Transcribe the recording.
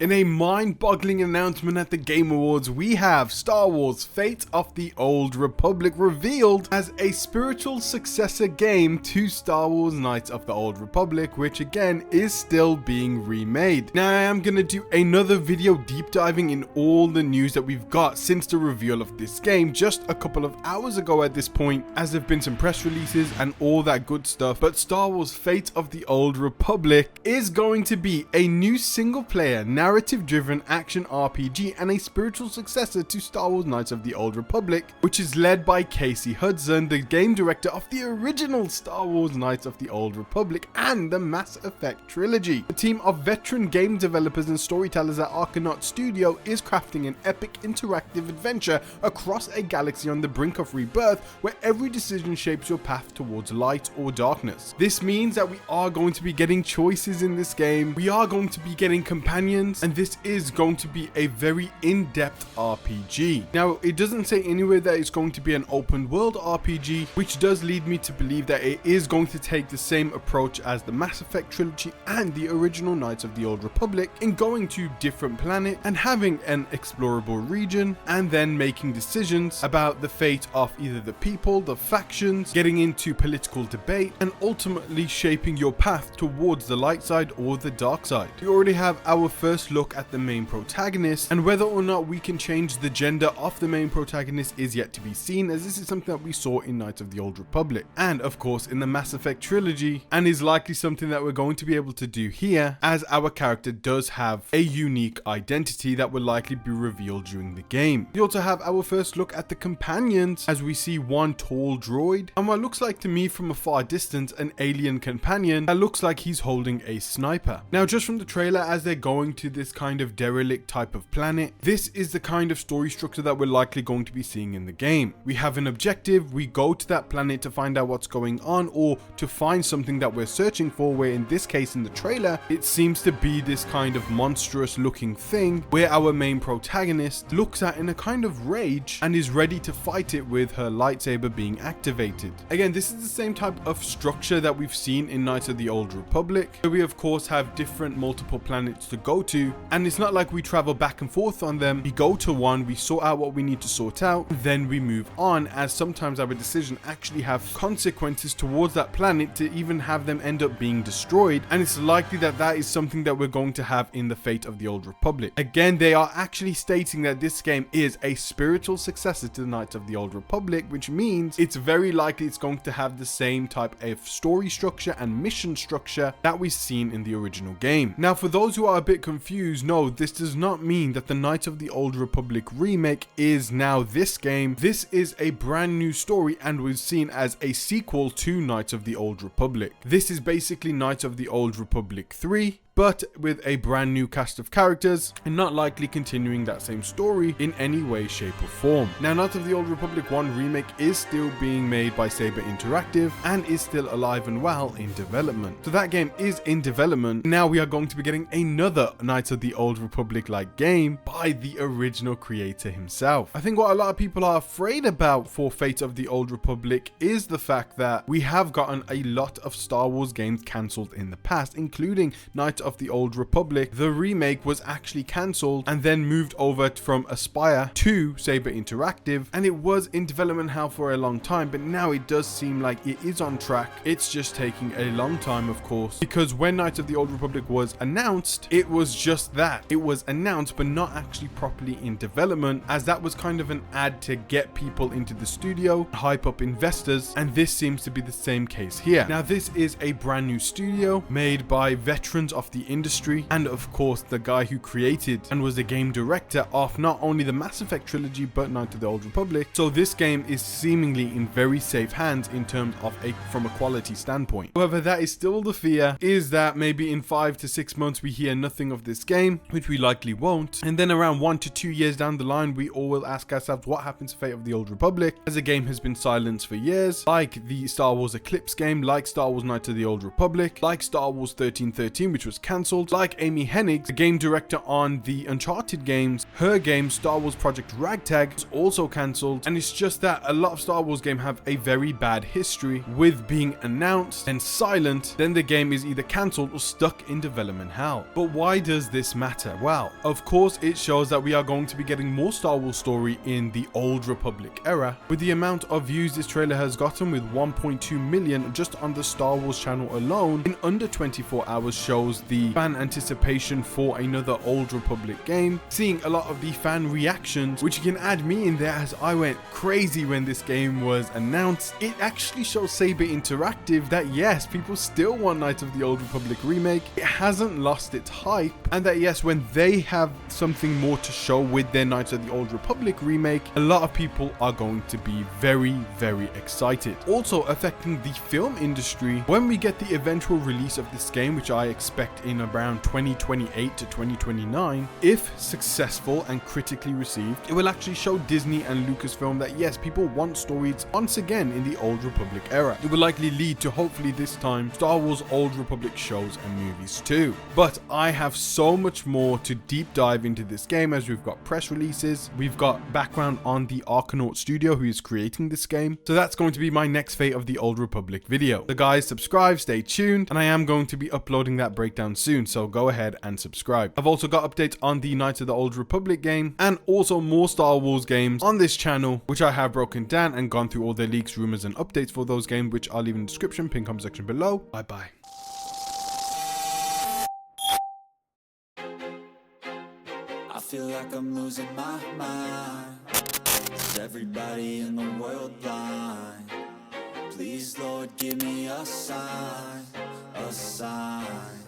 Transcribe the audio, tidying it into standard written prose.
In a mind-boggling announcement at the Game Awards, we have Star Wars Fate of the Old Republic revealed as a spiritual successor game to Star Wars Knights of the Old Republic, which again is still being remade. Now I am going to do another video deep diving in all the news that we've got since the reveal of this game just a couple of hours ago at this point, as there have been some press releases and all that good stuff. But Star Wars Fate of the Old Republic is going to be a new single-player narrative-driven action RPG and a spiritual successor to Star Wars Knights of the Old Republic, which is led by Casey Hudson, the game director of the original Star Wars Knights of the Old Republic and the Mass Effect trilogy. The team of veteran game developers and storytellers at Arcanaut Studios is crafting an epic interactive adventure across a galaxy on the brink of rebirth, where every decision shapes your path towards light or darkness. This means that we are going to be getting choices in this game, we are going to be getting companions, and this is going to be a very in-depth RPG. Now, it doesn't say anywhere that it's going to be an open world RPG, which does lead me to believe that it is going to take the same approach as the Mass Effect trilogy and the original Knights of the Old Republic, in going to different planets and having an explorable region, and then making decisions about the fate of either the people, the factions, getting into political debate, and ultimately shaping your path towards the light side or the dark side. We already have our first look at the main protagonist, and whether or not we can change the gender of the main protagonist is yet to be seen, as this is something that we saw in Knights of the Old Republic and of course in the Mass Effect trilogy, and is likely something that we're going to be able to do here, as our character does have a unique identity that will likely be revealed during the game. We also have our first look at the companions, as we see one tall droid and what looks like to me from a far distance an alien companion that looks like he's holding a sniper. Now, just from the trailer, as they're going to this kind of derelict type of planet, this is the kind of story structure that we're likely going to be seeing in the game. We have an objective, we go to that planet to find out what's going on or to find something that we're searching for, where in this case in the trailer it seems to be this kind of monstrous looking thing where our main protagonist looks at in a kind of rage and is ready to fight it with her lightsaber being activated. Again, this is the same type of structure that we've seen in Knights of the Old Republic, where we of course have different multiple planets to go to, and it's not like we travel back and forth on them. We go to one, we sort out what we need to sort out, then we move on, as sometimes our decisions actually have consequences towards that planet to even have them end up being destroyed, and it's likely that that is something that we're going to have in the Fate of the Old Republic. Again, they are actually stating that this game is a spiritual successor to the Knights of the Old Republic, which means it's very likely it's going to have the same type of story structure and mission structure that we've seen in the original game. Now, for those who are a bit confused, no, this does not mean that the Knights of the Old Republic remake is now this game. This is a brand new story and was seen as a sequel to Knights of the Old Republic. This is basically Knights of the Old Republic 3, but with a brand new cast of characters and not likely continuing that same story in any way, shape or form. Now, Knights of the Old Republic 1 remake is still being made by Saber Interactive and is still alive and well in development. So that game is in development. Now we are going to be getting another Knights of the Old Republic like game by the original creator himself. I think what a lot of people are afraid about for Fate of the Old Republic is the fact that we have gotten a lot of Star Wars games cancelled in the past, including Knights of the Old Republic. The remake was actually cancelled and then moved over from Aspire to Saber Interactive, and it was in development hell for a long time, but now it does seem like it is on track. It's just taking a long time, of course, because when Knights of the Old Republic was announced, it was just that. It was announced but not actually properly in development, as that was kind of an ad to get people into the studio, hype up investors, and this seems to be the same case here. Now, this is a brand new studio made by veterans of the industry, and of course the guy who created and was the game director of not only the Mass Effect trilogy but Knights of the Old Republic. So this game is seemingly in very safe hands in terms of from a quality standpoint. However, that is still the fear, is that maybe in 5 to 6 months we hear nothing of this game, which we likely won't, and then around 1 to 2 years down the line we all will ask ourselves what happened to Fate of the Old Republic, as the game has been silenced for years, like the Star Wars Eclipse game, like Star Wars Knights of the Old Republic, like Star Wars 1313, which was was cancelled. Like Amy Hennig, the game director on the Uncharted games, her game Star Wars Project Ragtag was also cancelled, and it's just that a lot of Star Wars games have a very bad history with being announced and silent, then the game is either cancelled or stuck in development hell. But why does this matter? Well, of course it shows that we are going to be getting more Star Wars story in the Old Republic era. With the amount of views this trailer has gotten, with 1.2 million just on the Star Wars channel alone in under 24 hours, shows the fan anticipation for another Old Republic game. Seeing a lot of the fan reactions, which you can add me in there as I went crazy when this game was announced, it actually shows Saber Interactive that yes, people still want Knights of the Old Republic remake. It hasn't lost its hype, and that yes, when they have something more to show with their Knights of the Old Republic remake, a lot of people are going to be very, very excited. Also affecting the film industry, when we get the eventual release of this game, which I expect in around 2028 to 2029, if successful and critically received, it will actually show Disney and Lucasfilm that yes, people want stories once again in the Old Republic era. It will likely lead to, hopefully this time, Star Wars Old Republic shows and movies too. But I have so much more to deep dive into this game, as we've got press releases, we've got background on the Arcanaut Studio who is creating this game. So that's going to be my next Fate of the Old Republic video. So guys, subscribe, stay tuned, and I am going to be uploading that breakdown soon, so go ahead and subscribe. I've also got updates on the Knights of the Old Republic game, and also more Star Wars games on this channel, which I have broken down and gone through all the leaks, rumors, and updates for those games, which I'll leave in the description, pinned comment section below. Bye bye. I feel like I'm losing my mind. Is everybody in the world blind? Please, Lord, give me a sign, a sign.